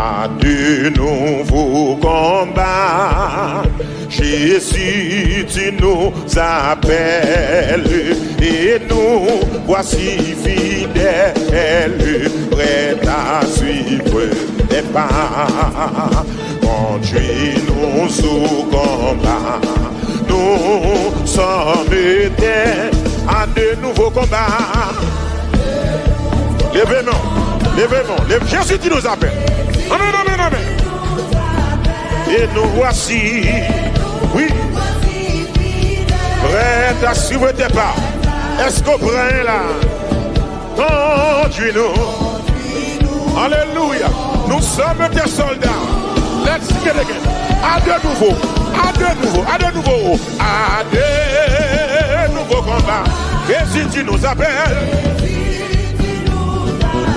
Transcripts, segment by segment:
à de nouveaux combats. Jésus, tu nous appelles et nous voici fidèles, prêts à suivre tes pas. Conduis-nous au combat, nous sommes prêts à de nouveaux combats. Levez-nous, levez-nous, Jésus, tu nous appelles. Amen, amen, amen. Et nous voici, oui, prêts à suivre tes pas. Est-ce qu'on prend là? Conduis-nous. Alléluia. Nous sommes tes soldats. Let's sing it again. À de nouveau, à de nouveau, à de nouveau, à de nouveaux combats. Jésus, tu nous appelles.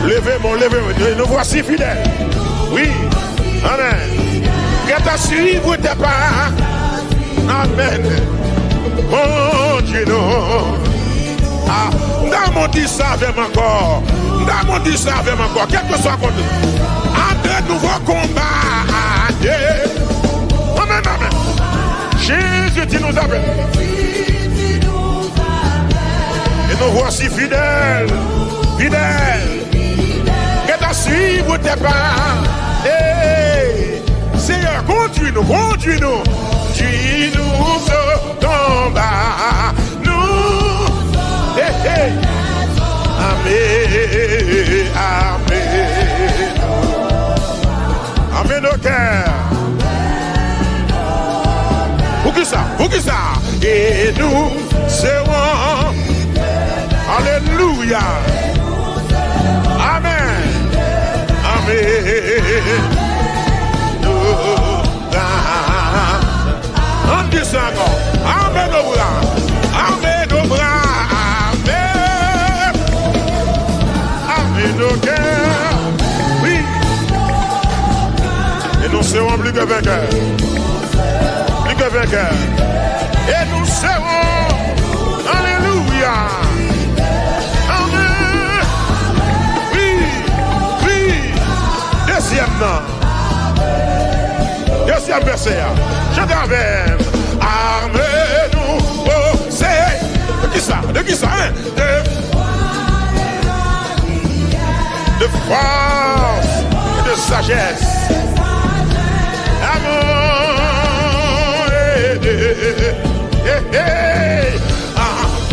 Levez-moi, levez-moi. Nous voici fidèles. Oui. Amen. Prêt à suivre tes pas. Amen. Mon Dieu, non. Ah, dans mon Dieu, ça avec encore. Dans mon Dieu, ça avec encore. Quel que soit contre nous. À de nouveaux combats. À de. Amen, amen. Jésus, tu nous appelles. Et nous voici fidèles. Fidèles. Prêt à suivre tes pas. Hey. Seigneur, conduis-nous, conduis-nous. Conduis-nous au combat. Nous, hey, hey. Amen, amen. Amen au cœur. Pour qui ça? Pour qui ça? Et nous serons. Alléluia. Amen. Amen. On dit ça encore. Amen au bras. Amen au bras. Amen. Amen au cœur. Oui. Et nous serons plus que vainqueurs. Plus que vainqueurs. Et nous serons. Alléluia. Amen. Oui. Oui. Deuxième nom. Deuxième verset. Je t'avais. Armez-nous. Oh, c'est. De qui ça? De qui ça? Hein? De force. De sagesse. Amour.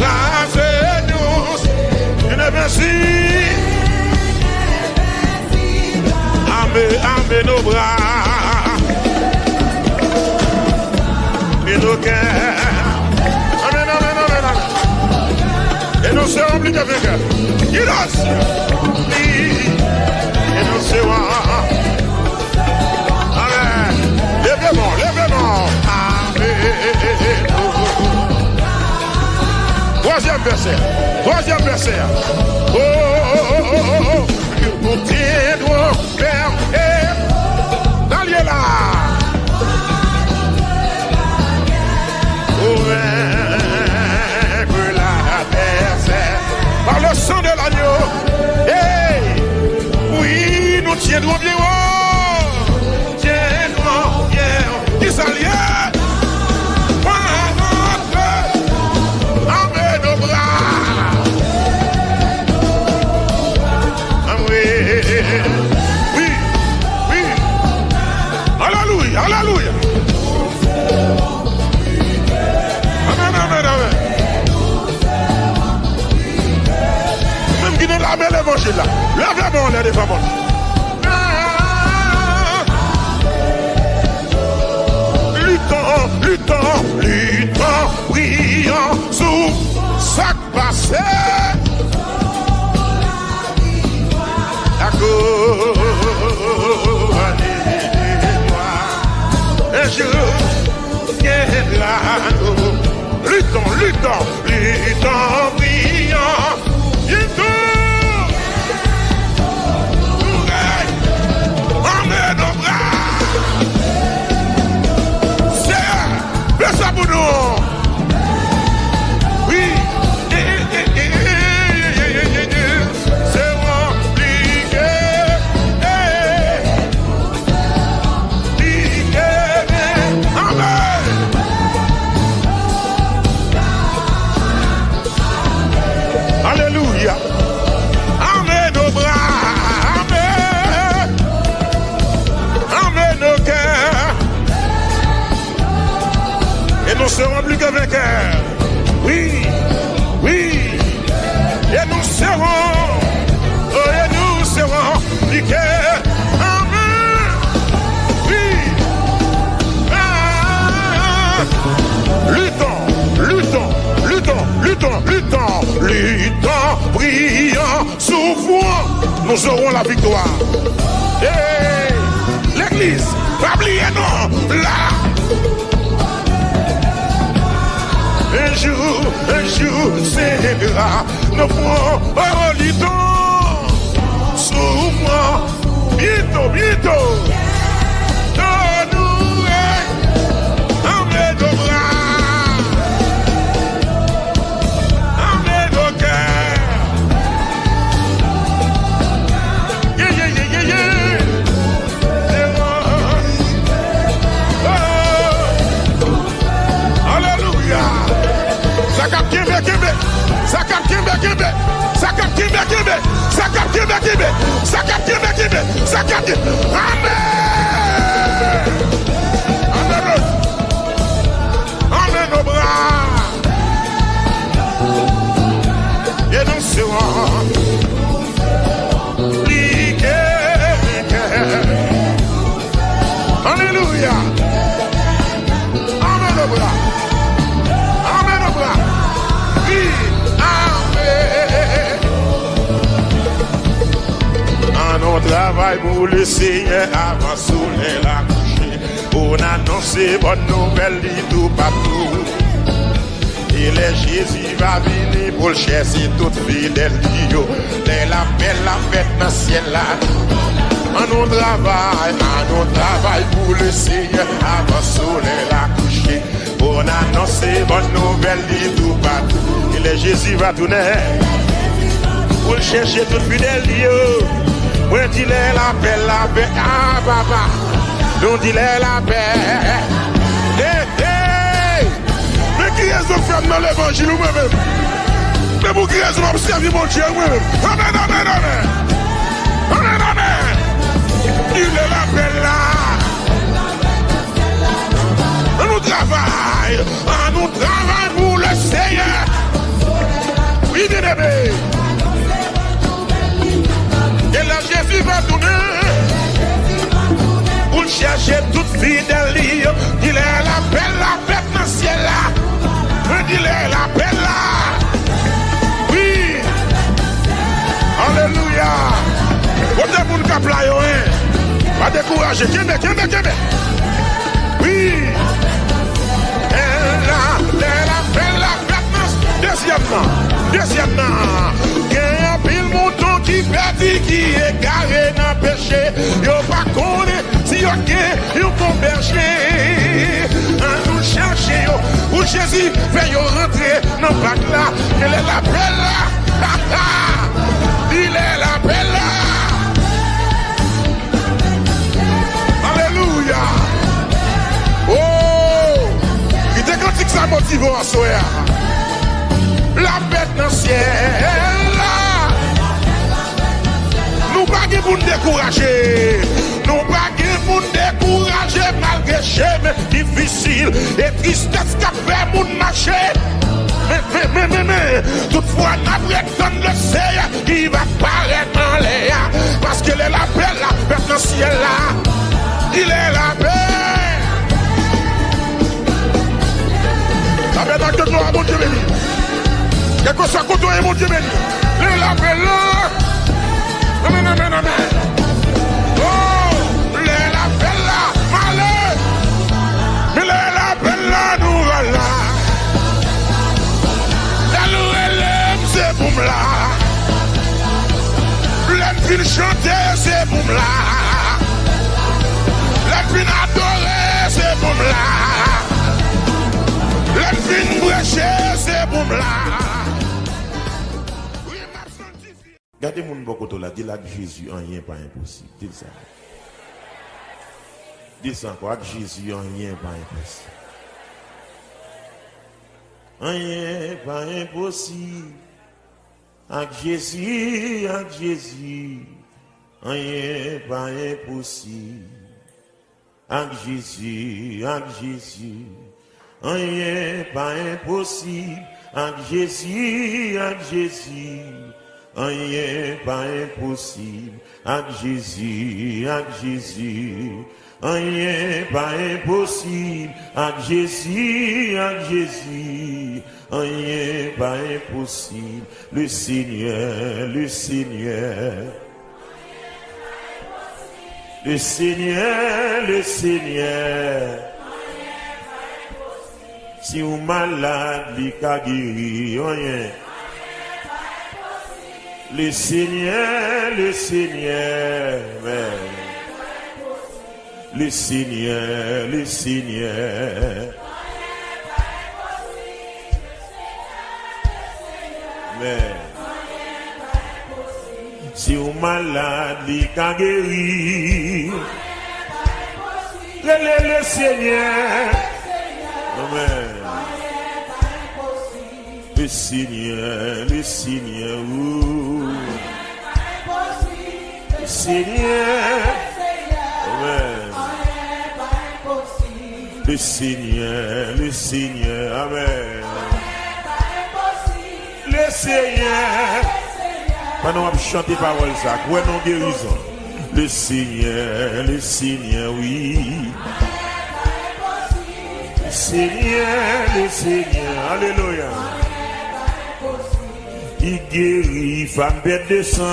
Embrassez-nous. Une merci. Amène nos bras. Nos cœurs. Amen, amen, amen, amen. Et nous serons plus que vainqueurs. Et nous serons. Amen. Levez-moi, levez-moi. Amen. Troisième verset. Troisième verset. Oh, oh, oh, oh, oh, oh. Nous tiendrons ferme et dans lieu là. Vaincre l'adversaire par le sang de l'agneau. Hey, oui, nous tiendrons bien haut. Tiendrons bien haut. Qui s'allie? Amène nos bras. Oui, oui, oui. Alléluia, alléluia. Même qui ne l'a pas l'évangile là. Lève-moi, on est des femmes. Luttons, luttons, luttons, prions sous sac passé. À cause un jour viendra nous. Luttons, luttons, luttons, prions. Bientôt. Emmène nos bras. C'est. Fais ça pour nous. Oui. serons plus que vainqueurs. Oui, oui. Et nous serons, et nous serons plus que amen. Oui. Luttons, priant, souffrant, nous aurons la victoire. Hey, l'église, pas oublier non, là. Un jour, c'est là, nous ferons, luttons, souffrant, bientôt. Amen nos bras. Et nous serons alléluia. Amen nos bras. Oui, amen. On travaille pour le Seigneur avant soleil la coucher. On annonce bonne nouvelle tout partout. Et le Jésus va venir pour le chercher toute fidèle. Les l'appel la fête dans le ciel là. On nous travaille pour le Seigneur avant soleil la coucher. On annonce bonne nouvelle tout partout. Et le Jésus va tourner pour le chercher toute fidèle. Moi dis la paix, ah papa, nous dis la paix. Mais qui est-ce que fait dans l'évangile ou moi-même? Mais pour qui est-ce que observe mon Dieu moi-même? Amen. Dis la paix là. On nous travaille pour le Seigneur. Oui, bien-aimé. Et là Jésus va tourner pour chercher toute fidèle. Il est la belle, la fête dans le ciel là. Il est la belle là. Oui. Alléluia. Vous êtes pour le cap là, pas décourager. Kembe. Oui. Elle la belle, la fête dans le ciel. Deuxièmement. Pile mouton qui perdit, qui est garé dans le péché. Yo pas connaît si yo qu'on berger. Nous chercher où Jésus fait yo rentrer dans le bac là. Il est la belle là. Il est la belle là. Alléluia. Oh, il était quand il ça motive en soir. La bête dans le ciel. Nous pas pour nous décourager. Malgré chemin difficile et tristesse qui fait mon marcher. Mais, toutefois, n'abrète le Seigneur qui va paraître en l'air. Parce qu'il est la paix là, dans le ciel là. Il est la paix. La paix dans que toi, mon Dieu béni. Quel que soit côté, mon Dieu béni. Il est la paix là. Amen. Oh, il est la paix là. Malheur. Il est la paix là, nous voilà. C'est boum là. Les filles chanter, c'est boum là. Les filles adorer, c'est boum là. Les filles brécher, c'est boum là. Gardez mon bokoto là, dis là que Jésus, rien pas impossible. Dis ça. Dis ça encore, que Jésus, rien pas impossible. Rien pas impossible. Avec Jésus, rien pas impossible. Avec Jésus, rien pas impossible. Avec Jésus, avec Jésus. Rien pas impossible. Avec Jésus, avec Jésus. Rien pas impossible. Avec Jésus, avec Jésus. Rien pas impossible. Le Seigneur, le Seigneur. Le Seigneur, le Seigneur. Si vous malade, il a guéri, rien. Le Seigneur, le Seigneur. Le Seigneur, le Seigneur. Si vous malade, il a guéri. Le Seigneur. Amen. Le Seigneur, le Seigneur. Le Seigneur. Amen. Le Seigneur, le Seigneur. Amen. Le Seigneur. Pendant qu'on chante les paroles, ça, ouais, non guérison. Le Seigneur, oui. Le Seigneur, alléluia. Il guérit, femme bête de sang.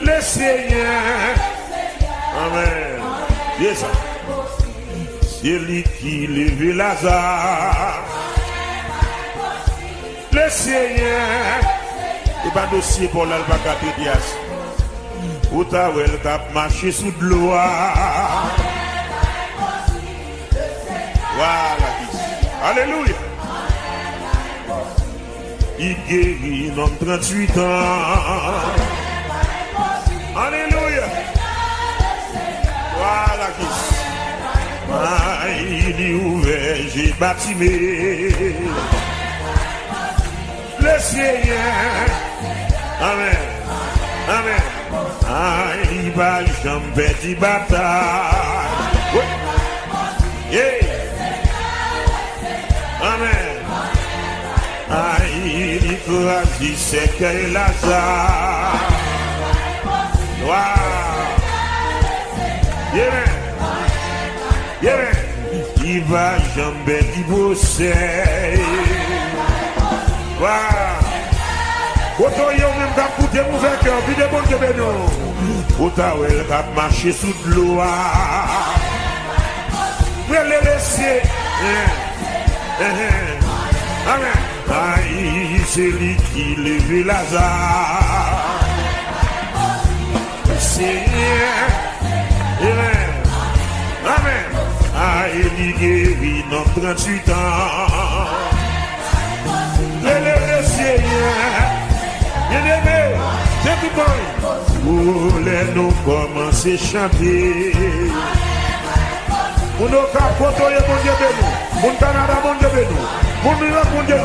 Le Seigneur, amen. C'est ça. C'est lui qui lève Lazare. Le Seigneur, et pas dossier pour l'albaca pédias. Où t'as vu le cap marché sous de l'eau. Voilà. Alléluia. Il guérit dans 38 ans. Alléluia. Voilà qui. Il est ouvert, j'ai bâtimé. Le Seigneur, amen, amen. Il va jamais de bataille. Yeah. Amen. Il écrase ses cœurs Lazare. Wow. Yeah. Yeah. Il va jamais divorcer. Autant y a même qu'à coûter mauvais cœur, puis de bon Dieu nous. Autant elle a marché sous de l'eau. Vous les laisser. Amen. Aïe, c'est lui qui lève Lazare. Seigneur. Amen. Amen. Aïe, il guérit dans 38 ans. Le Seigneur, bien-aimé, c'est tout bon. Où les nous commencer à chanter. Mon Okapoto, mon Dieu béni. Mon Canada, mon Dieu béni. Mon New York, mon Dieu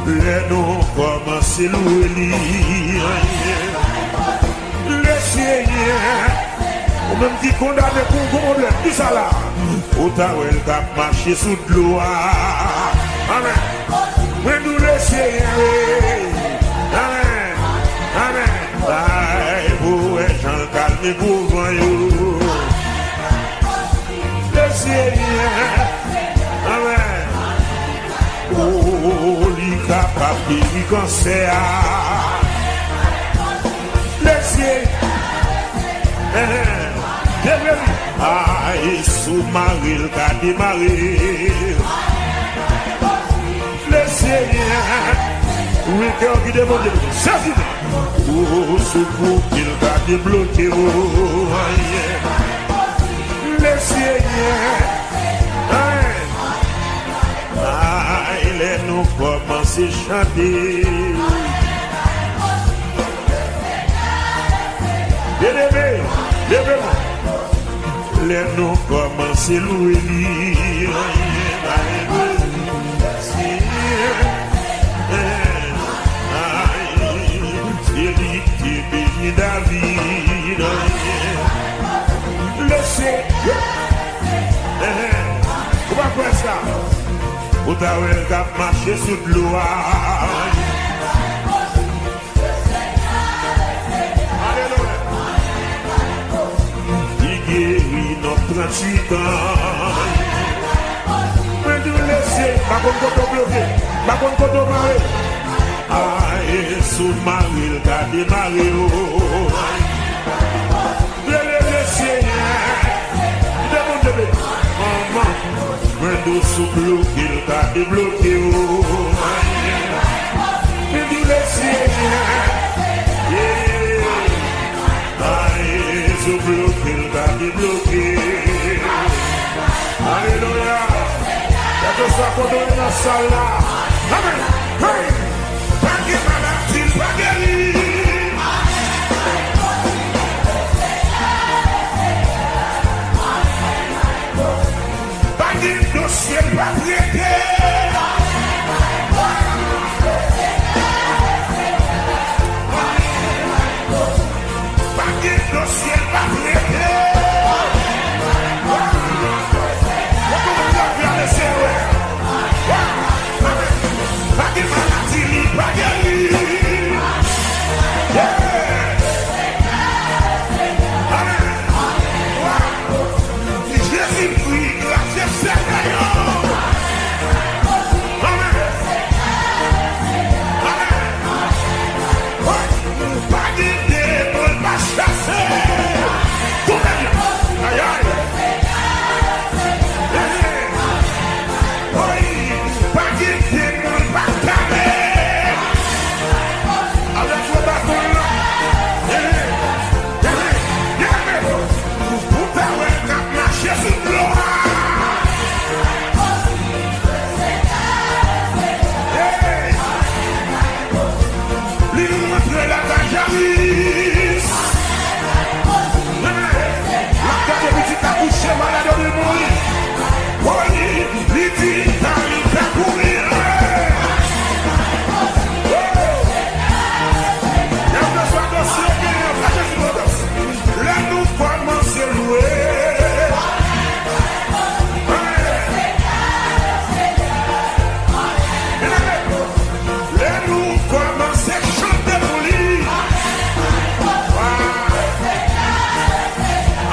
béni. Les nous commencer à louer. Le Seigneur, ou même qui condamne pour un problème, tout ça là. Où t'as eu le cap marché sous de l'eau. Amen. Mais nous le Seigneur, amen, amen. Aïe, vous êtes Jean calme pour vous. Le Seigneur, amen. Oh, il capable de cancer. Le Seigneur, aïe, sous-marie, le cas démarré. Le Seigneur, oui, cœur qui demande de nous. C'est fini. Oh, secours qu'il va débloquer. Le Seigneur, il est nous commencer à chanter. Bien-aimé, levez-moi. Les nous commencer à louer. David, le Seigneur, presse là. Ou ta ouel kap marché sous l'eau. Alléluia. Il guérit notre 38 ans. Mais nous laisser, pas comme quand on bloqué, pas comme quand on marre. Aïe, sous Marie, le gars démarré. Le laisser, demande bébé. Maman, mais nous sous bloqué, le gars débloqué. Mais nous laisser, aïe, sous bloqué, le gars débloqué. Alléluia. Y'a que ça qu'on donne dans la salle là. Amen. Hey. Pas de maladie, pas guéri. Pas de dossier, pas traité. Pas de dossier, pas traité. Pas de maladie, pas guéri. Jésus-Christ, grâce à Seigneur. Amen. Pas de démon, pas chasser. Tout va bien. Aïe, aïe. Pas de démon, pas calmer. Avec le bâton là. Pour ta ouais, cap marcher sur l'eau. Lui montre la gajaris. La tête petite a couché malade de mourir. Oui, lui dit, t'as lui fait courir. Là nous commençons à louer. Là nous commençons à chanter pour lui.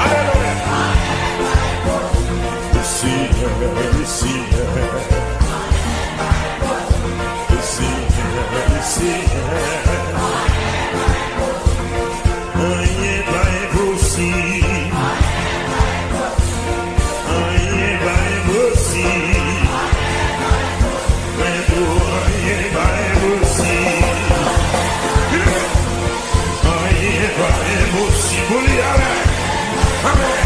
Alléluia. Le Seigneur, le Seigneur. Le Seigneur, le Seigneur. Rien pas impossible. Rien pas impossible. Mais pour rien pas impossible. Rien pas impossible. Pour lui, amen. Amen.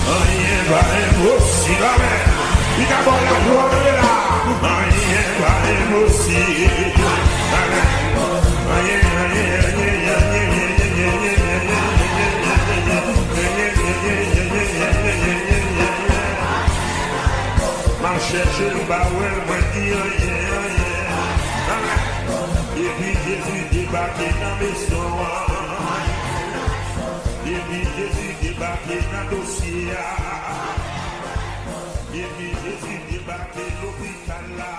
Rien pas impossible. Amen. Il a bon la gloire de là. Rien pas impossible. Amen. Rien, rien, rien, rien, chercher le baouel, moi dire et puis Jésus débarqué dans mes soins. Et puis Jésus débarqué dans le dossier. Et puis Jésus débarqué dans l'hôpital là.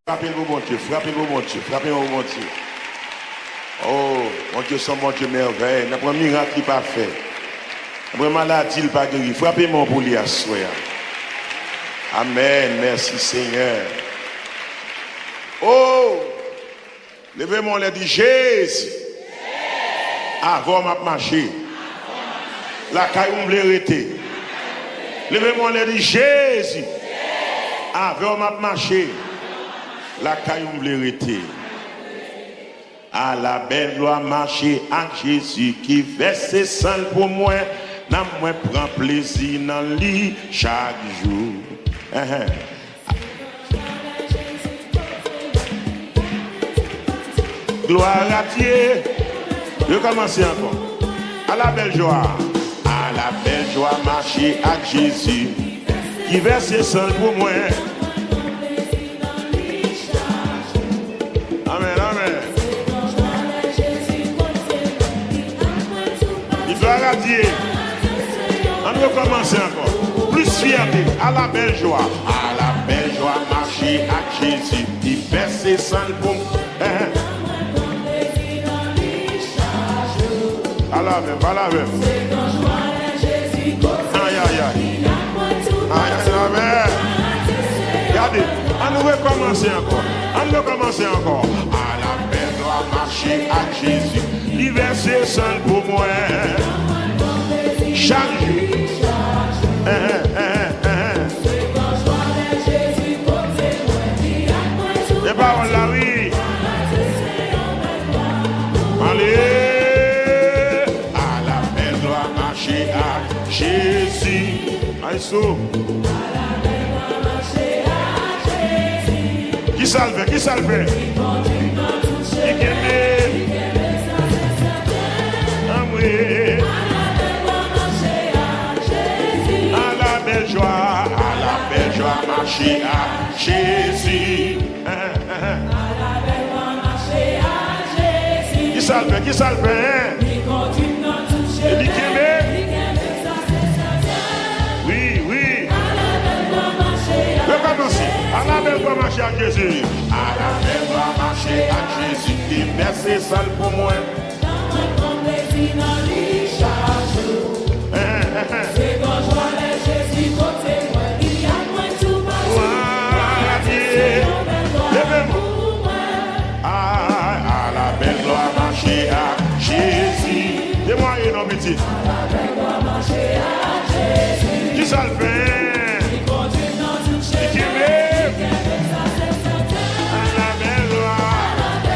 Frappez-vous mon Dieu, frappez-vous mon Dieu, frappez-vous mon Dieu. Oh, mon Dieu, son mon Dieu merveille. N'a pas un miracle qui pas fait. N'a pas maladie qui pas guéri. Frappez-moi pour lui à soi. Amen. Merci Seigneur. Oh, levez-moi les dit Jésus. Avant m'a marché. La caillou me l'arrêter. Levez-moi les dit Jésus. Avant m'a marché. La caillou me l'arrêter. À la belle loi marcher avec Jésus qui verse sang pour moi, n'a moi prend plaisir dans lui chaque jour. Gloire à Dieu. Je commence encore. À la belle joie. À la belle joie marcher avec Jésus qui verse sang pour moi. Amen, amen. Dieu. On va commencer encore. Plus fierté, à la belle joie. À la belle joie, marcher à Jésus. Il verse sans le bon. À la même, à la même. Aïe, aïe, aïe. Aïe, aïe, aïe. Regardez, on va commencer encore. On va commencer encore. À la belle joie, marcher à Jésus. Il verse sans le pour moi. Chaque jour. Les paroles là, oui. Allez. À la belle joie, marcher à Jésus. Aïssou. Qui ça le fait? Qui ça le fait? Qui ah oui. À la belle joie, marcher à Jésus. Qui ça le fait? Qui ça le fait? Hein? Et dit oui, oui. Recommencer. À la belle joie, marcher à Jésus. À la belle joie, marcher à Jésus. Il verse sale pour moi. À la belle gloire marcher à Jésus. Dis-moi une homme petit. Qui ça le fait? Qui veut? À la belle gloire.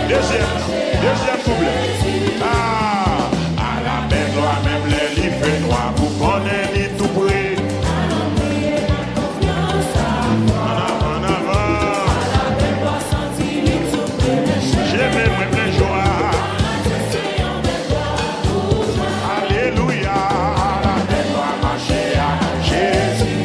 Deuxième couplet. À la belle gloire, même les livres fait noir. Vous connaissez tout près. En avant. J'ai même plein joie. Alléluia. À la belle gloire marcher à Jésus.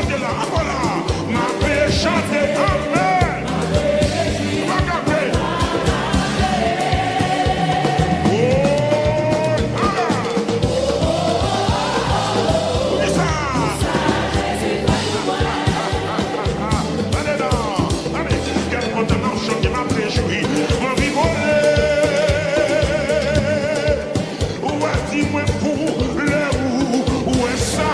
chanter là, encore là. Ma paix chanter, amen. Va camper. Oh, c'est ça. Allez là, allez, quel contenant chanter ma paix jouer. Ma vie volée. Où est-ce que pour le où est ça?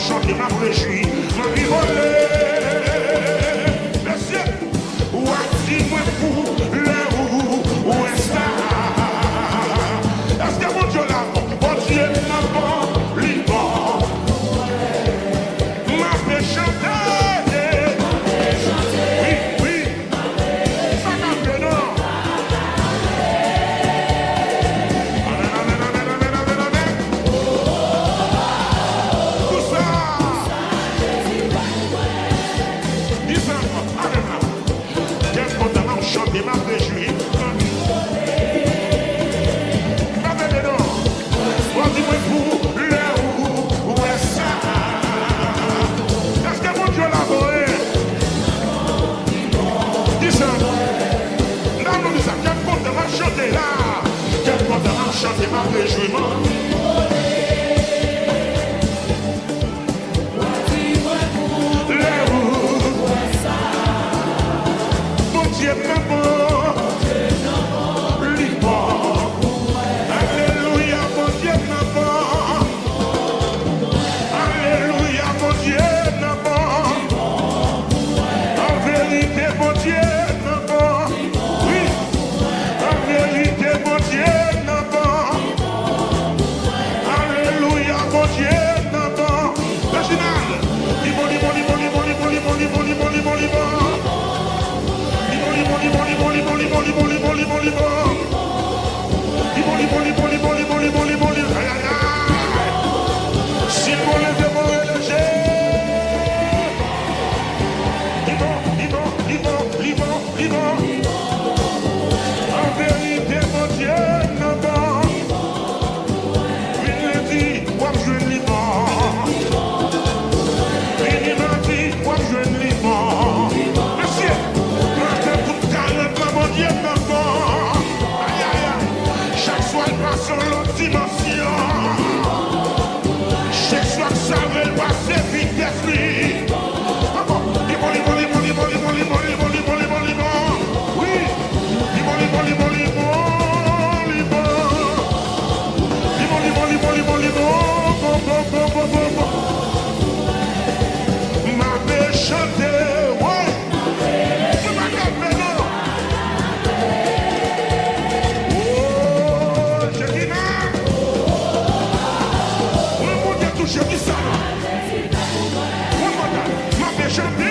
Chanter ma réjouie, ma vie volée. Merci. Où as-tu moi pour le où est ça? Est-ce que mon Dieu là, mon Dieu n'a pas libre? Ma paix chanter. Oui, oui. Ça n'a pas de nom. Chanter ma réjouie. Dis-moi pour le où est ça? Est-ce que mon Dieu l'a volé? Dis ça. Non, non, dis ça. Quel compte m'a chanté là? Quel compte m'a chanté ma réjouiment? Alléluia, mon Dieu n'a pas. Alléluia, mon Dieu n'a pas. En vérité, mon Dieu n'a pas. Oui, en vérité, mon Dieu n'a pas. Alléluia, mon Dieu n'a pas. Le final. Si vous voulez dévorer le jet, ils vont. En vérité, mon Dieu n'a pas. Il le dit, moi je ne lis pas. Il m'a dit, moi je ne lis pas. Monsieur, maintenant tout calme, mon Dieu n'a pas. Aïe, aïe, aïe. Chaque soir, il passe sur l'autre dimension. Chaque soir, ça veut passer vite d'esprit. Oui, ma paix chanter, ouais. C'est pas grave, mais non. Oh, je dis non. Le monde est touché, dis ça. Ma paix chanter.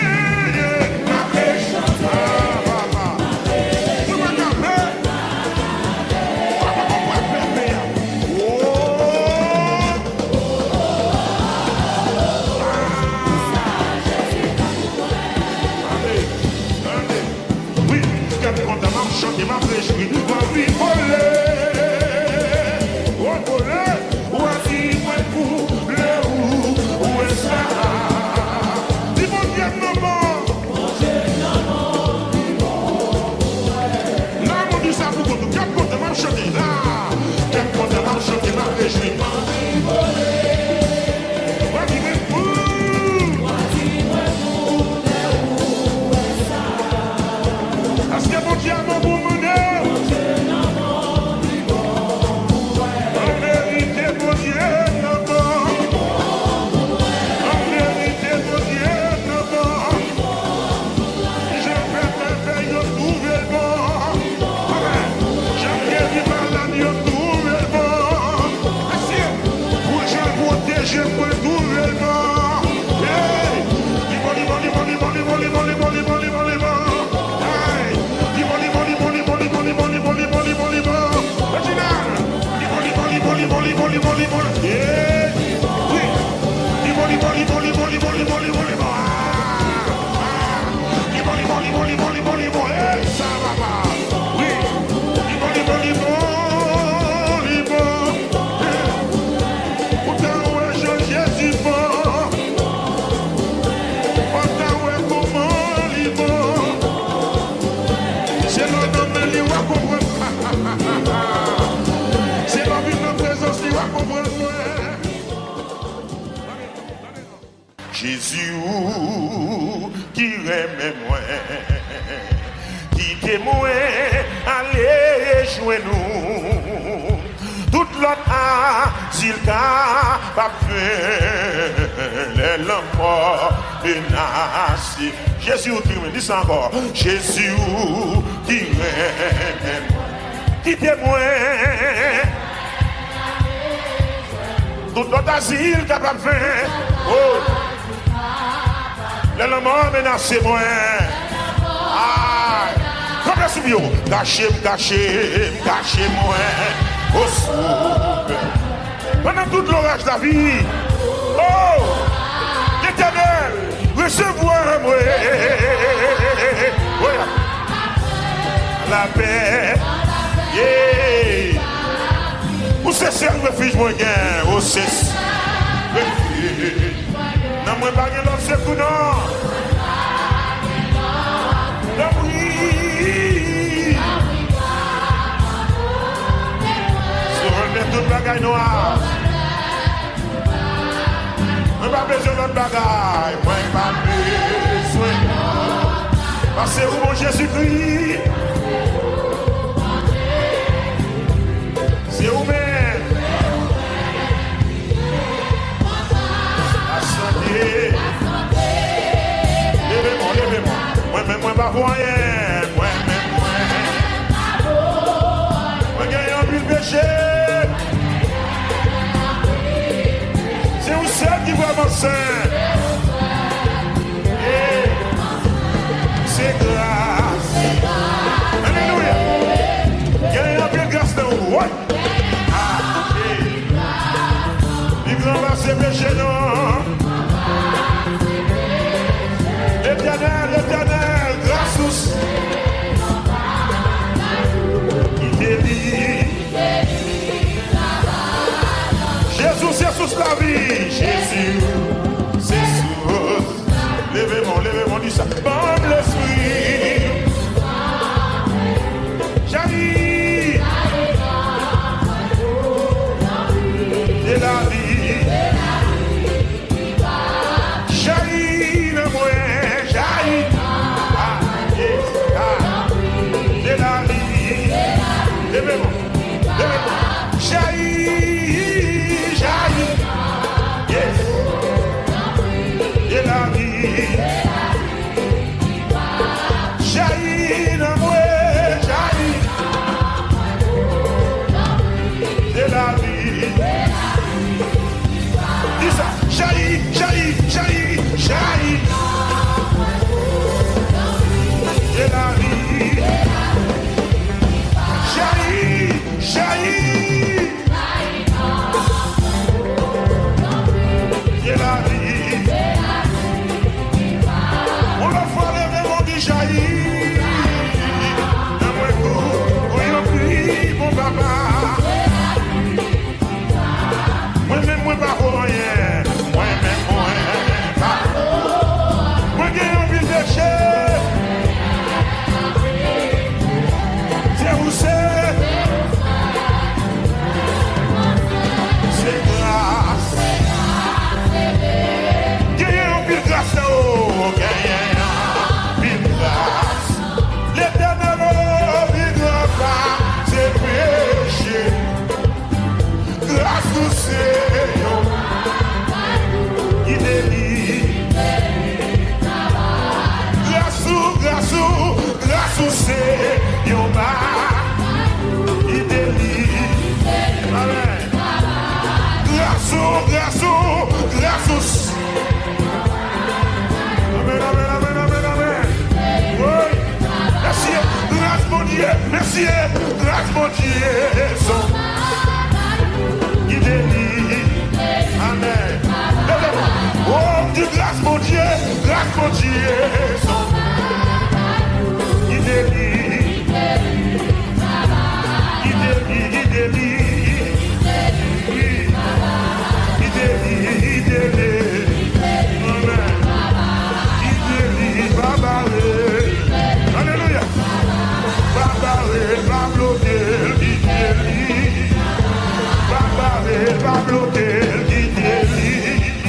Chanter ma réjouie, ma vie volée, oh volée, ou à qui moi pour le moi nouvellement. Jésus qui aime moi, qui témoin, allez jouer nous. Toute l'autre asile capable les morts menacés. Jésus qui aime, dis ça encore. Jésus qui aime, qui témoin. Toute l'autre asile capable de faire. Oh. Les morts menacés, moi. Ah, comme le soubio. Cachez-moi. Au soupe. Pendant tout l'orage de la vie. Oh, l'Éternel, recevoir-moi. Voilà. La paix. Yeah. Où c'est ce refuge, moi, gain? Où c'est ce refuge? Non, moi, pas de l'autre secours, non. Non, oui. Sur le tout bagaille noir. Moi, pas besoin de bagaille. Moi, pas besoin. Parce que mon Jésus-Christ. C'est vous-même. Levez-moi. Moi, pas pour rien. Moi, gagne un but péché. C'est vous seul qui voit mon sein. C'est grâce. Alléluia. Gagne un but grâce de vous. Il va se pécher, non. L'éternel, grâce il délivre. Jésus, c'est sous la vie. Jésus, c'est sous. Levez-moi, dis ça. Bon l'esprit. J'arrive. De la vie. J'arrive, moi. Yes. De la vie. Jaillit dans moi, jaillit. De la vie. Dis ça. Jaillit. De la vie. Jaillit. De la vie. On va faire le même, on dit jaillit. Dans mon cou, on prie, mon papa. Moi-même, moi, pas pour rien. Moi-même, pas. Moi, qui ai envie de pécher. C'est où c'est? C'est grâce. L'éternel, il grâce, c'est péché. Grâce au Seigneur. grâce. Amen, amen, amen, amen, amen. Oui. Merci, grâce mon Dieu. Merci, grâce mon Dieu. Il délivre. Amen. Oh, Dieu, grâce mon Dieu. Grâce mon Dieu. Il délivre. Il délivre. Il délivre. Alléluia. Va bloquer, il délivre. Va bloquer, il délivre.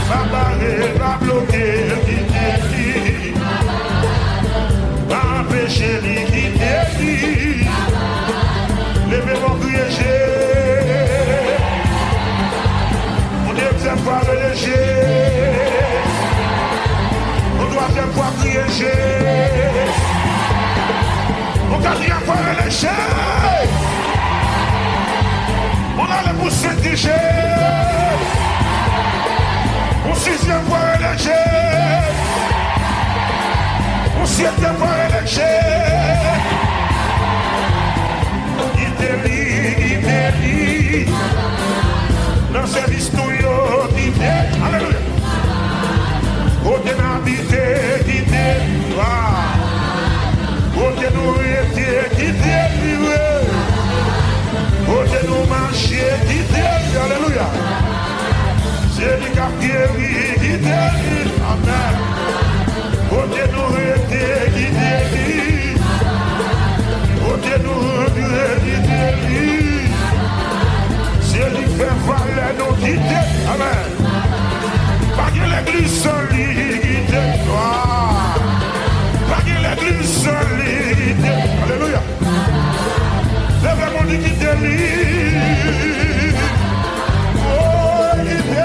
Va bloquer, il délivre. Va empêcher, il délivre. Levez-moi, criez. Deuxième fois léger, on troisième fois crier Jésus, on quatrième fois léger, on a le pouce de Jésus, on sixième fois léger, on septième fois léger, il délivre. Dans cette histoire, alléluia. Côté n'habité, quitté, côté nous était, quitté, côté nous marcher, quitté, alléluia. C'est lui qui a guéri, quitté, amen. Côté nous était, quitté, côté nous était, quitté. C'est lui qui fait valer nos guider. Amen. Pas que l'église solide. Pas que l'église solide. Alléluia. Lève mon guide. Oh, guide.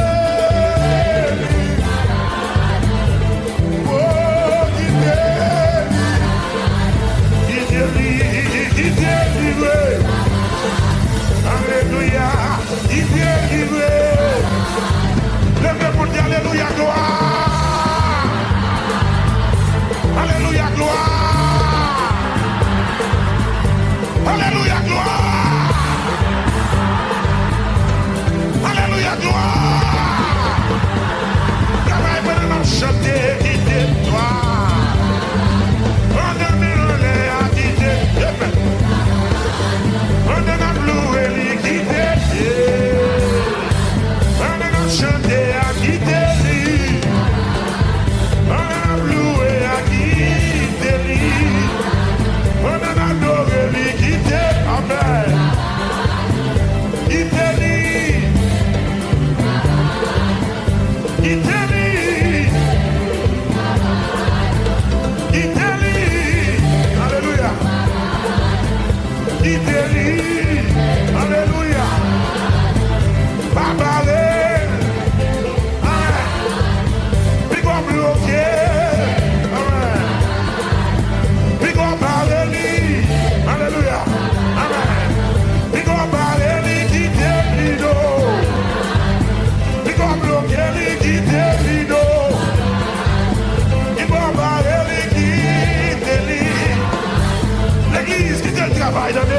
Oh, guide. Guide. Alléluia. Il est livré. Lève pour dire alléluia, gloire. Alléluia, gloire. Alléluia, gloire. Alléluia, gloire. Travaille pour nous chanter, quitter toi. On a mis le lait à quitter. On a loué liquidé. On a chanté à quitter. On a loué à quitter. On a adoré liquidé. Amen. Quitter. Quitter. Quitter. Alléluia. Quitter. Alléluia. Papa, amen. Big up bloqué. Amen. Big up Alléluia. Alléluia. Amen. Big up Alléluia qui délido. Big up bloqué qui délido. Big up Alléluia qui délido. L'église qui te travaille dans les.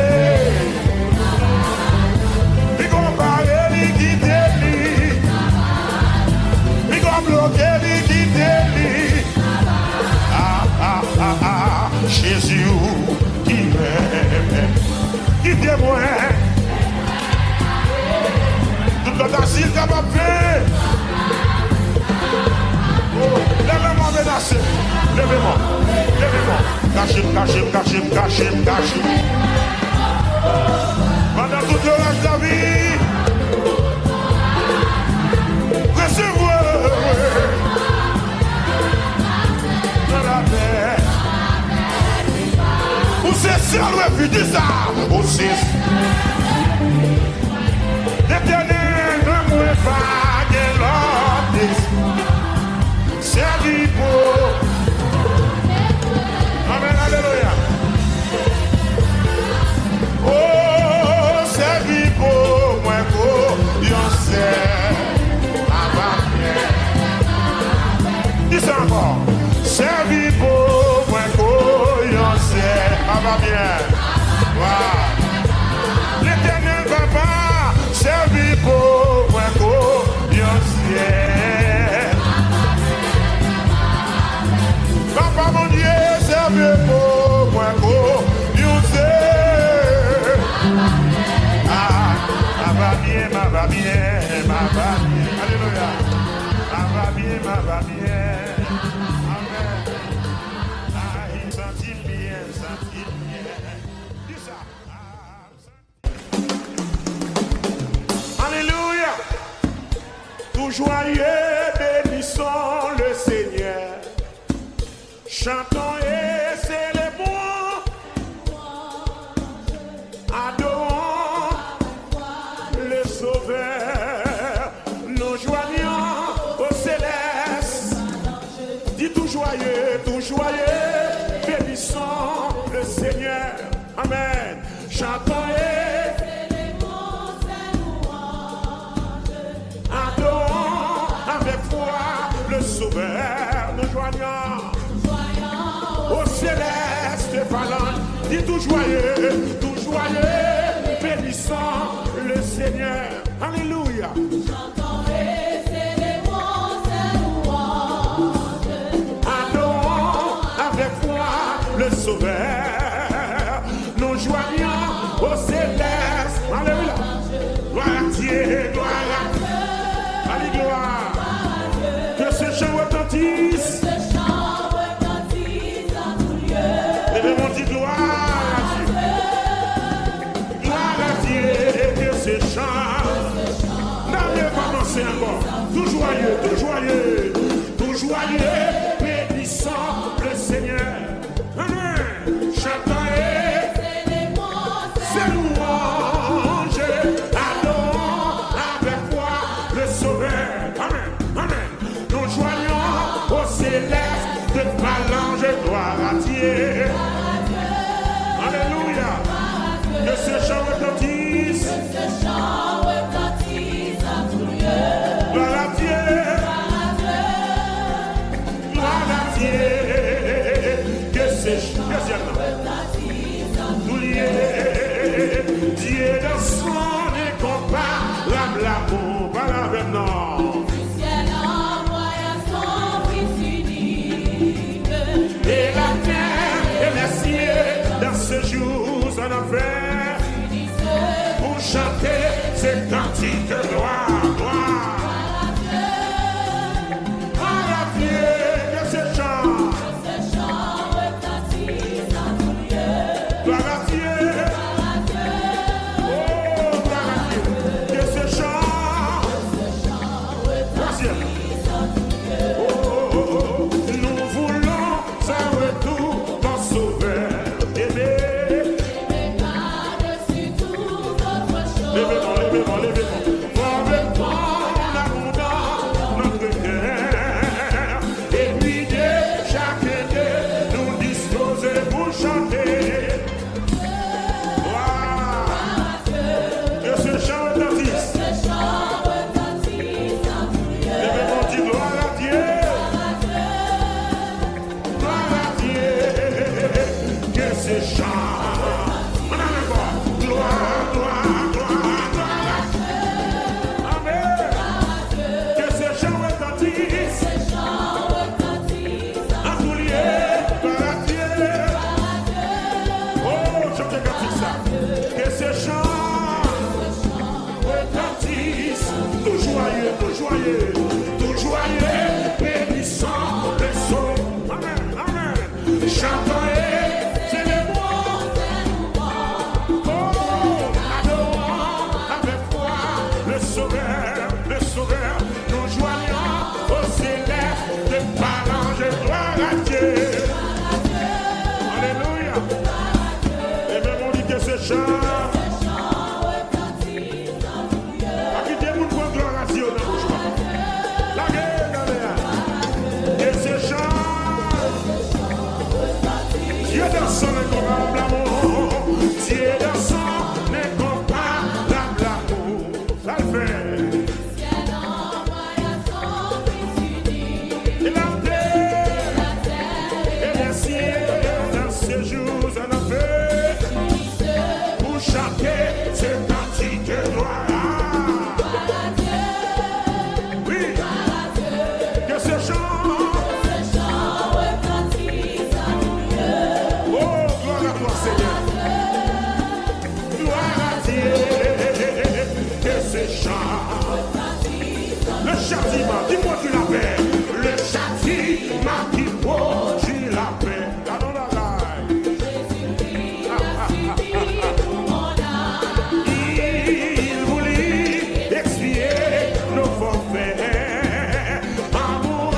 Jésus qui m'aime, qui témoin, tout notre asile capable de faire. Oh, levez-moi menacé, levez-moi, cachez. Pendant toute le reste de la vie, recevez dans la paix. Où c'est ça le refus de ça? Où c'est l'éternel ne mouille pas de l'ordre. C'est du beau. Amen, alléluia. Oh, c'est du beau, moi, beau, y'en sait. L'éternel papa, servi pour moi, Dieu ciel. Papa mon Dieu, servi pour moi, Dieu ciel. Ah, va bien, va bien, va bien. Alléluia. Va bien, va bien. Amen. Ah, il sentit bien, sentit bien. Dis ça. Alléluia. Tout joyeux, bénissons le Seigneur. Chantons et célébrons. Adorons le Sauveur. Nous joignons au céleste. Dis tout joyeux, bénissons le Seigneur. Amen. Chantons et adorons avec foi le Sauveur. Nous joignons au céleste phalange. Dis tout joyeux, bénissons le Seigneur. Alléluia. Adorons avec foi le Sauveur. Nous joignons au céleste. Alléluia. Gloire à Dieu, gloire à Dieu. Allez, gloire. Que ce chant retentisse. Levez-moi, dit gloire à Dieu. Gloire à Dieu. Que ce chant. N'allez pas danser encore. Tout joyeux, bénissant le Seigneur. Amen. Chantons et ses louanges. Adorons avec foi le Sauveur. Amen. Amen. Nous joignons au céleste de phalange. Gloire à Dieu. Alléluia. Que ce chant retentisse. Gloire à Dieu. Gloire à Dieu. Que ce chant. Dieu dans son incomparable amour. Voilà maintenant. Et la terre et les cieux dans ce jour en enfer pour chanter ces cantiques de gloire, gloire. Gloire à Dieu, que ce chant. Gloire à Dieu. Oh, gloire à Dieu. Que ce chant. châtiment qui produit la paix. Le châtiment qui produit la paix. Allons la il voulait expier nos forfaits. Amour,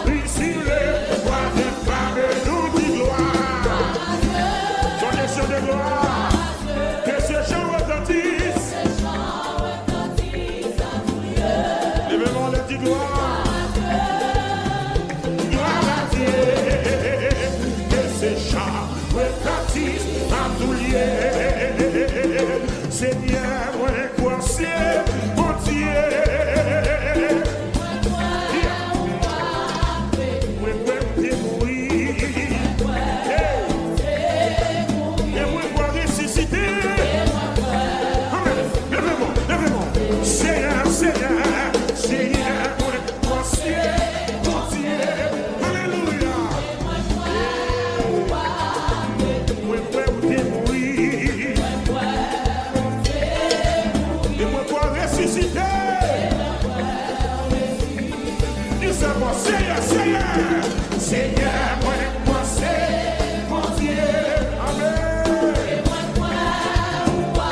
ici le roi de femme nous dit gloire. Son action de gloire. Que ce chant retentisse. Levez-moi le dit gloire. Gloire à Dieu. Que ce chant retentisse à tout lieu. Seigneur, moi, quoi c'est, mon Dieu. Moi, t'es mourir. Et moi, quoi ressusciter. Amen. Levez-moi. Seigneur, moi, quoi c'est, mon Dieu. Alléluia. Moi, t'es mourir. Et moi, quoi ressusciter. Dis-moi, Seigneur, moi, quoi c'est, mon Dieu. Amen.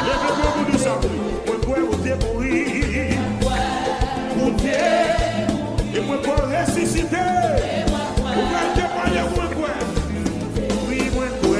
Levez-moi, vous nous savez. Moi, quoi t'es mourir. Pour Dieu. Et moi, quoi ressusciter. Vous pouvez témoigner, moi, quoi. Oui, moi, quoi.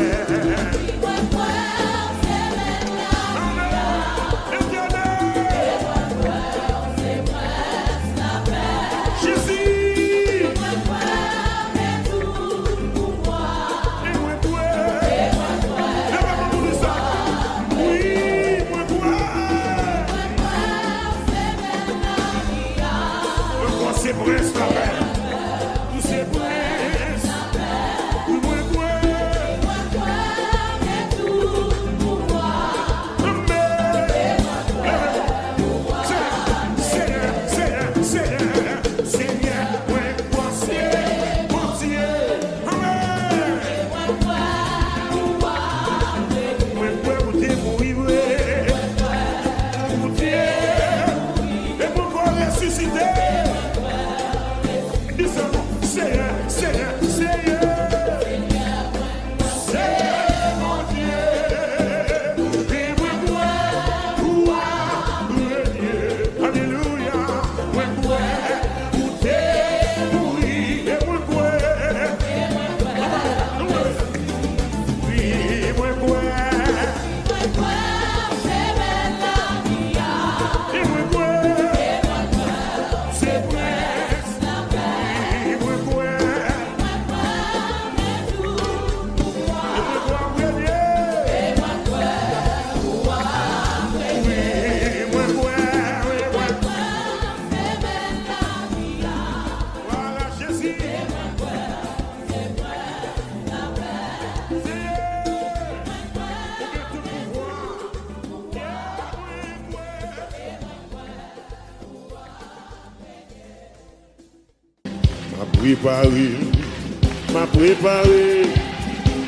M'a préparé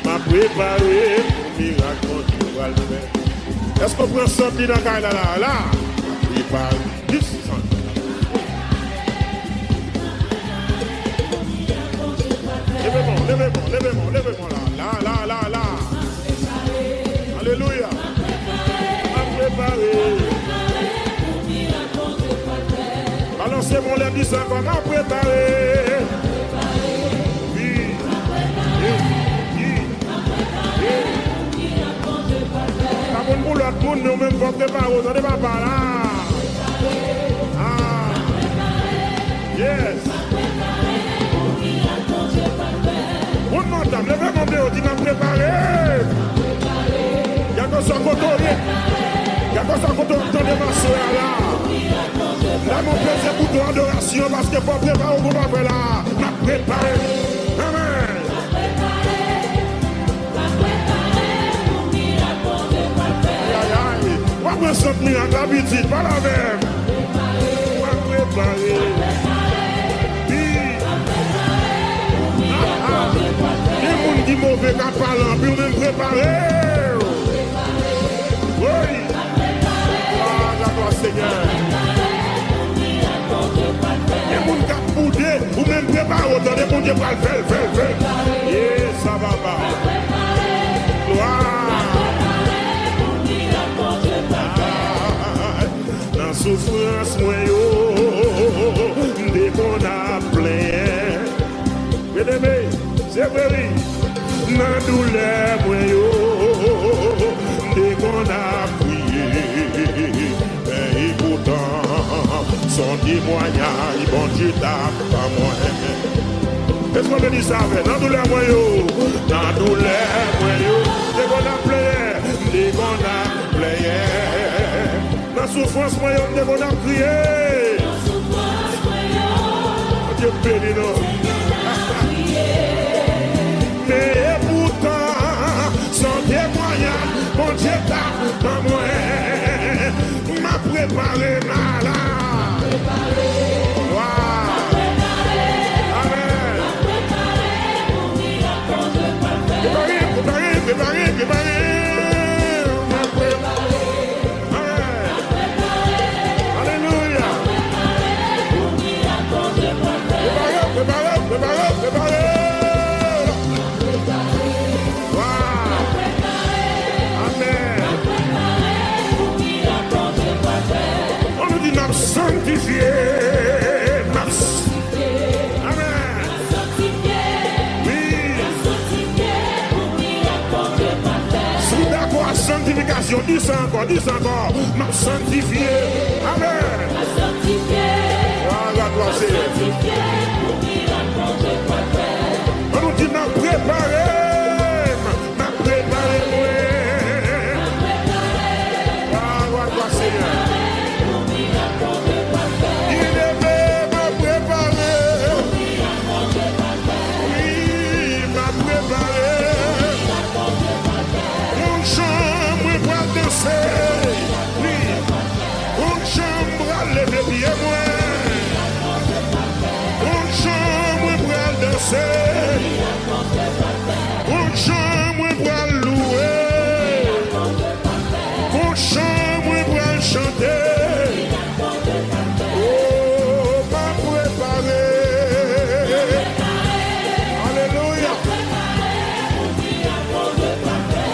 pour miracle quand tu vas le faire. Est-ce qu'on prend ça dans la là? Préparé. Levez-moi là. Alléluia. M'a préparé. Balancez mon lundi ça va m'a préparé. Pour l'autre monde, nous même pas préparer, on n'est pas là. Ah, yes. On m'entend, levez-moi bien, on dit m'a préparé. Il y a que ça qu'on de ma soeur là. Là, mon père, c'est pour toi adoration parce que pour préparer, on va faire là. M'a préparé. Amen. Moi, je suis venu à l'habitude, pas la même. Moi, préparé. Les gens qui mauvais qu'à parler, puis on est préparé. Oui. Ah, d'accord, Seigneur. Dieu va le faire. Yes, ça va pas. Gloire. Dans souffrance, moi, dès qu'on a plein. Bien-aimé, c'est vrai. Dans douleur, moi, dès qu'on a prié. Et pourtant, son témoignage, bon Dieu tape pas moi. Est-ce qu'on dit ça? Dans douleur, moi, dans douleur, moi, dès qu'on a plein, dès qu'on a plein. Dans souffrance, moi, dès qu'on a prié. Dieu béni nous. Mais pourtant, son témoignage, mon Dieu tape pas moi. M'a préparé malade. Wow. Amen. Préparé. Sanctifié, Amen. Oui. Sous d'accord à sanctification, dis ça encore, m'a sanctifié, Amen. Voilà, toi c'est. On nous dit m'a préparé, moi. Voilà, toi c'est. Une chambre pour louer, une chambre pour chanter. Oh, m'a préparé. Alléluia.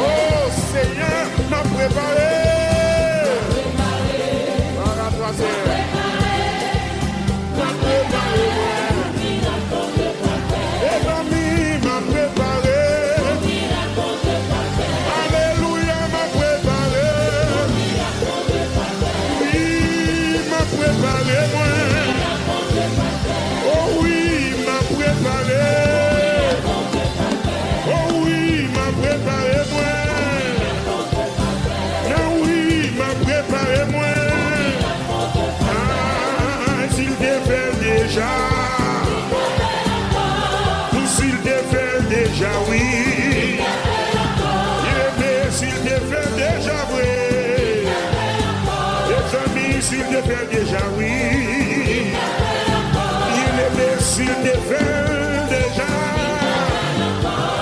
Oh, Seigneur, m'a préparé. S'il te fait déjà, oui. Il est s'il te fait déjà, oui. Les amis, s'il te fait déjà, oui. Il est s'il te fait déjà.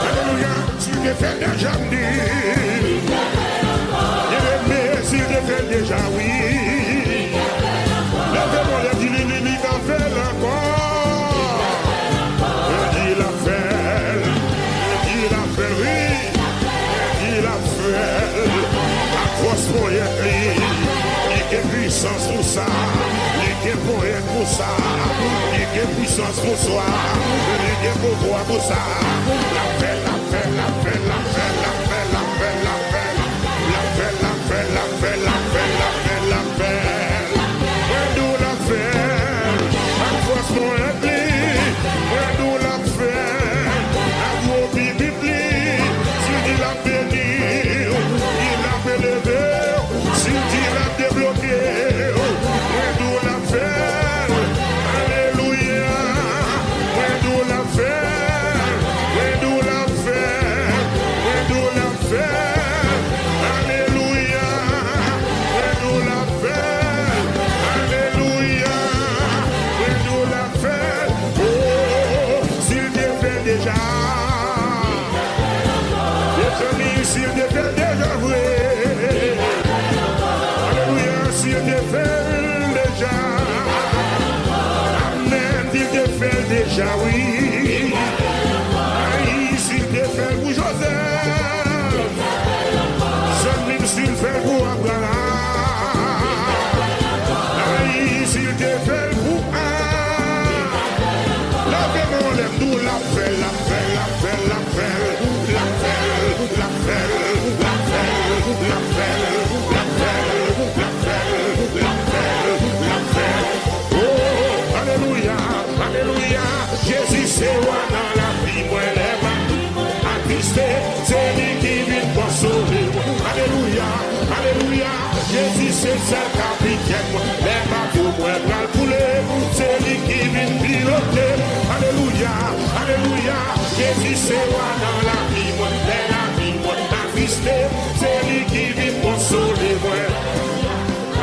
Alléluia, s'il te fait déjà, oui. Il est s'il te fait déjà, oui. Lève-moi, il t'en fait encore. Il y a puissance pour ça, il y a poète pour ça, il y a puissance pour soi, il y a pouvoir pour ça. La paix. Déjà oui. piloté. Alléluia, alléluia. Jésus c'est moi dans la vie, moi, attristé. C'est lui qui vit consoler moi.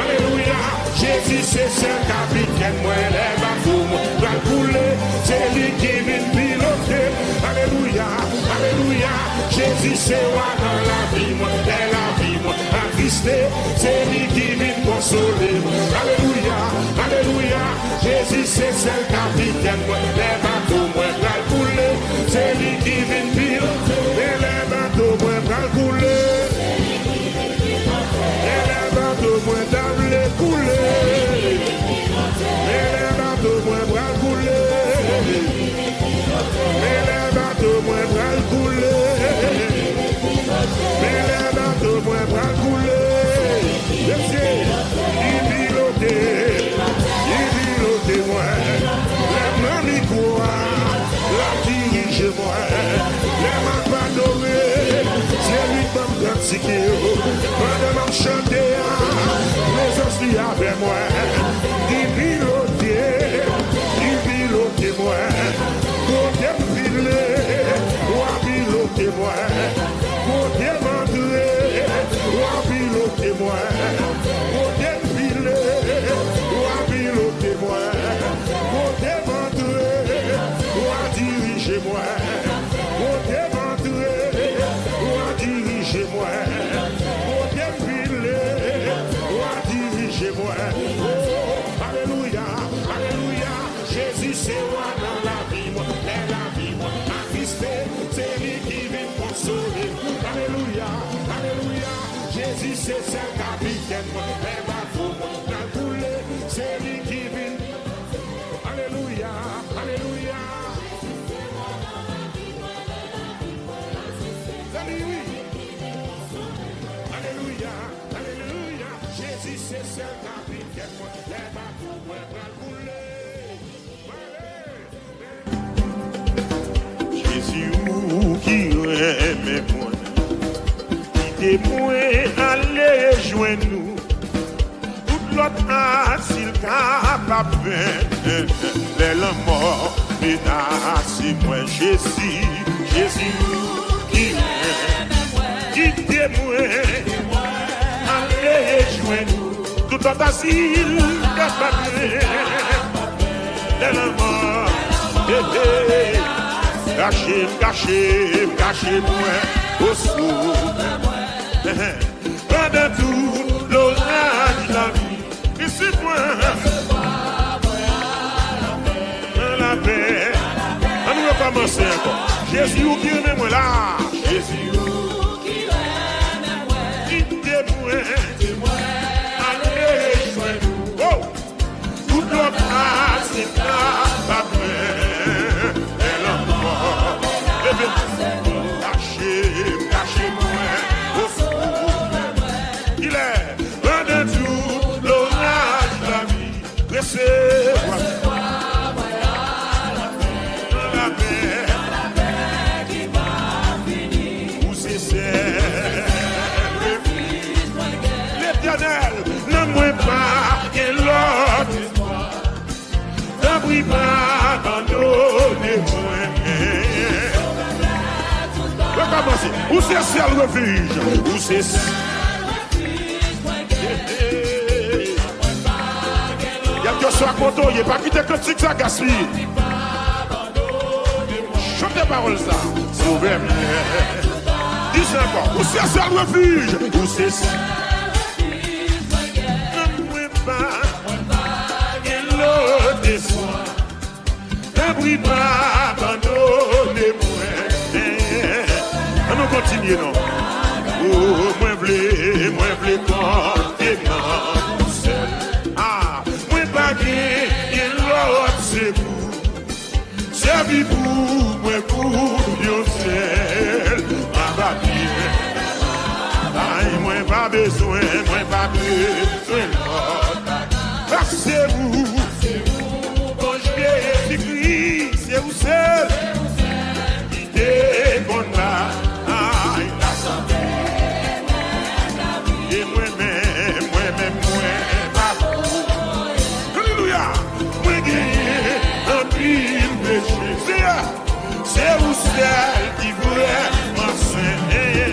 Alléluia, Jésus c'est ce capitaine, moi, les bateaux, moi, va couler. C'est lui qui vit piloter. Alléluia, alléluia. Jésus c'est moi dans la vie, moi, attristé. C'est lui qui vit consoler. Alléluia, alléluia. Jésus c'est ce capitaine, moi, les bateaux, moi, va couler. C'est lui qui vit piloter. Et les bateaux, moi, va couler. Et les bateaux, moi, va couler. Et les bateaux, moi, va couler. Et les bateaux, moi, va couler. Mais les bateaux, moi, va couler. Il pilotait, moi. Les mains croient, la dirige, moi. Les mains pas dorées, c'est lui qui m'a pratiqué. Pendant que je chantais, les esprits avec moi. Il pilotait, moi. Côté filé, piloté, moi. Côté mandré, piloté, moi. Côté filé, piloté, moi. Côté mandré, dirigez-moi. Côté mandré, dirigez-moi. Côté filé, dirigez-moi. Oh, alléluia, alléluia. Jésus c'est moi dans la vie, moi, attristé. C'est lui qui vient consoler. Alléluia, alléluia. Jésus c'est ce capitaine, moi, les bateaux, moi, dans couler. C'est lui qui vient. Alléluia, alléluia. Alléluia, alléluia. Jésus c'est ce capitaine, moi, les bateaux, moi, dans couler. Jésus qui aime moi, qui moi aller joindre nous, toute l'autre asile capable, les morts menace moi Jésus, Jésus qui aime moi, qui aller joindre nous, toute l'autre asile capable, les morts. Cachez-moi au sourd. Pendant tout l'orage de la vie, ici moi, la paix. On va commencer encore. Jésus qui aime moi là. Jésus qui aime moi. Quittez-moi. Allez, joignez-nous. Oh! Tout l'orage c'est pas prêt. Cachez-moi au secours. Il est pendant tout l'orage de la vie. Laissez-moi la paix qui va finir. Où c'est l'Éternel ne mouille pas et l'autre. N'abris pas abandonnez-moi. Où c'est ciel refuge? Où c'est il y a que soit content, il n'y a pas quitté que ça gaspille. Chante les paroles ça. Sauvez-moi. Dis encore. Où c'est ciel refuge? Où c'est ne pas et l'eau descend. N'abris pas abandonnez-moi. On continue, non? Oh, moi v'lais porter mon seul. Ah, moi pas gagner l'autre, c'est vous. Servi pour moi, pour seul. Ma vie, aïe, moi pas besoin l'autre. Ah, c'est vous. Quand je viens Jésus-Christ, c'est vous seul. Qui dégonne là. Alléluia, moi gagné un prix. c'est où celle qui voulait m'enseigner.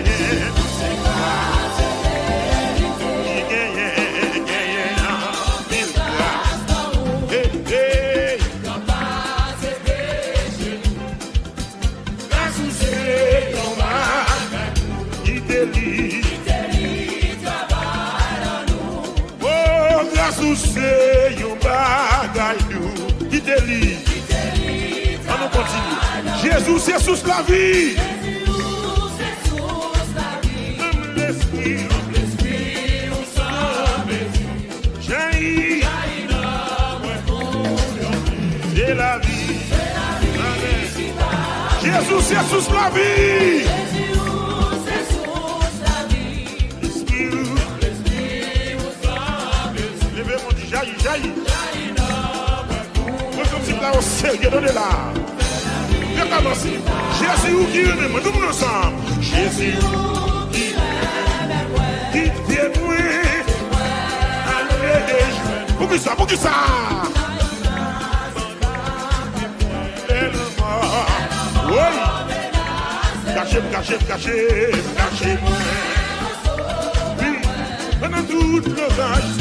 C'est yon bagay nou qui te lit. On continue. Jésus c'est sous la vie. Même l'esprit ou sans jaillit. C'est la vie. Jésus c'est sous la vie. Jaillit. Moi, comme si là, au sérieux, donnez-la. Viens commencer. Jésus qui est même, nous nous ensemble. Jésus qui t'aime, pour qui ça, pour qui ça? Oui. Cachez-moi. Oui, pendant toute l'orage.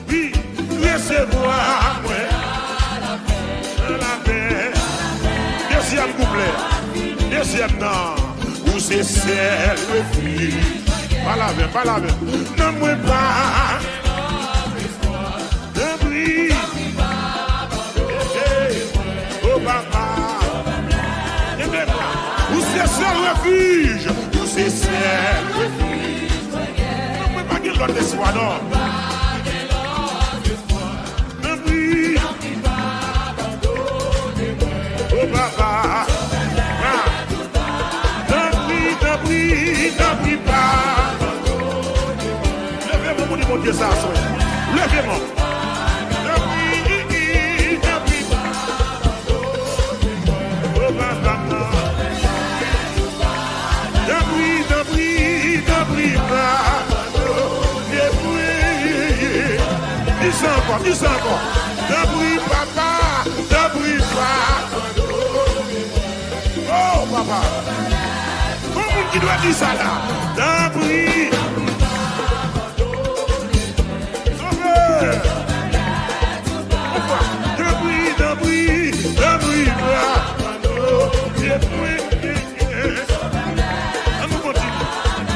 Oui, laissez-moi, la paix. Deuxième couplet, deuxième non, où c'est celle refuge. Pas la veine, ne moi pas. Ne brille, oh papa, où c'est celle refuge, où c'est celle refuge. L'autre espoir, non. Ne prie. Oh papa. Ne prie pas. Levez-moi pour dire mon Dieu ça. Levez-moi. Ne prie pas. Oh papa. Ne prie pas. Dis encore. Ne prie papa, ne prie pas. Oh papa. Comment qui doit dire ça là? Ne prie. Sauveur. Ne prie pas.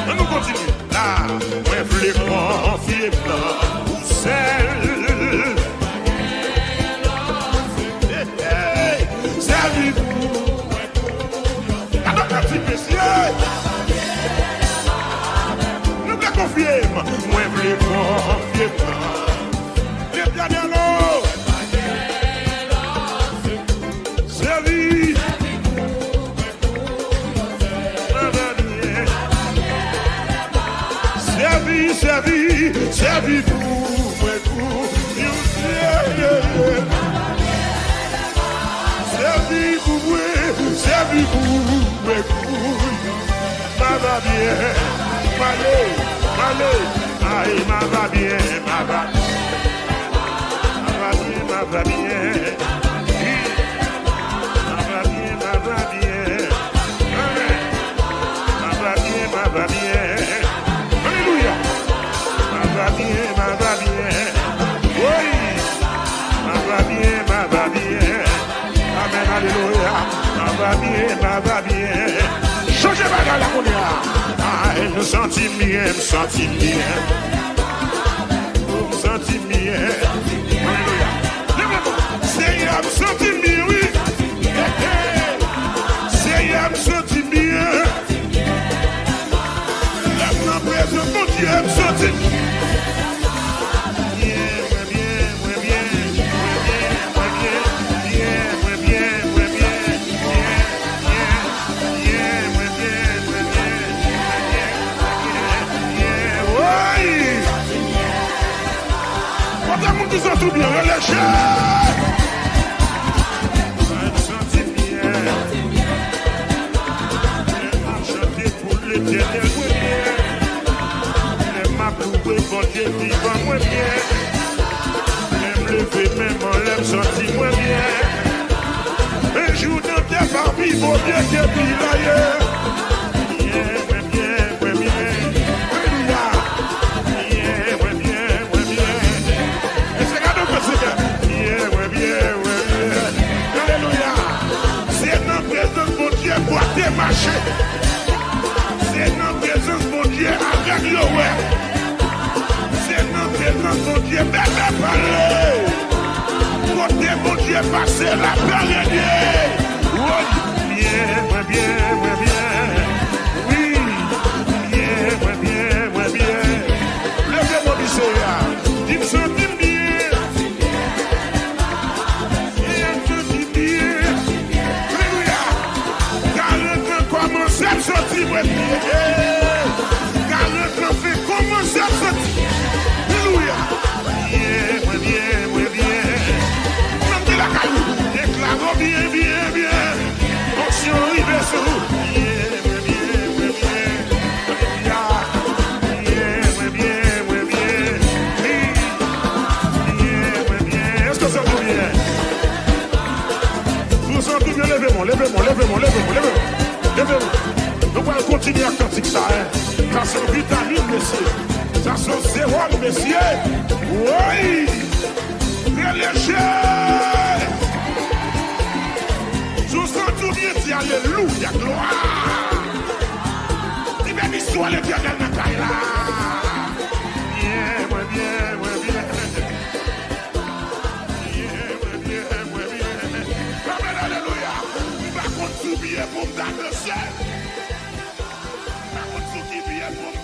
On nous continue. Là, moi je les confier blanc ou celle. Moi, je les confier blanc. Les pieds de l'eau. Servi. Servi pour moi. Servi pour moi. Ma va bien. Allez, aïe, ma va bien. Ma va bien. Ma va bien. Alléluia. Ma va bien. Oui. Ma va bien. Amen, alléluia. Ma va bien. Changez pas dans la monnaie. Me sentis bien. Alléluia. Seigneur, me sentis bien, oui. Seigneur, me sentis bien. La présence de Dieu, me sentis bien. Ils ont tout bien relâché. Je me sentis bien. Chanter pour l'éternel, moi bien. Les m'a prouvé, bon Dieu, vivant, moi bien. Même lever, même en l'air, sentis, moi bien. il vaut bien que pile. C'est notre présence, mon Dieu, avec le ouais. C'est notre présence, mon Dieu, bébé parler. Côté, mon Dieu, passer la période. Oui, bien, bien. Oui, bien. Levez-moi, monsieur, dis-moi, dis-moi bien. Sorti, moi, car le temps fait commencer à sortir. Alléluia. Bien. Même de la caillou, déclarons bien. Onction arrivée sur vous. Bien. Est-ce que ça va bien? Vous sentez bien? Levez-moi. Nous allons continuer à cantiquer ça. Ça c'est vitamine, messieurs. Ça c'est sérum, messieurs. Oui. Très léger. Je vous sens tout bien, dis alléluia, gloire. Dis bien l'histoire, l'éternel n'a pas là. Bien. Amen, alléluia. On va continuer pour me danser. Qui vient pour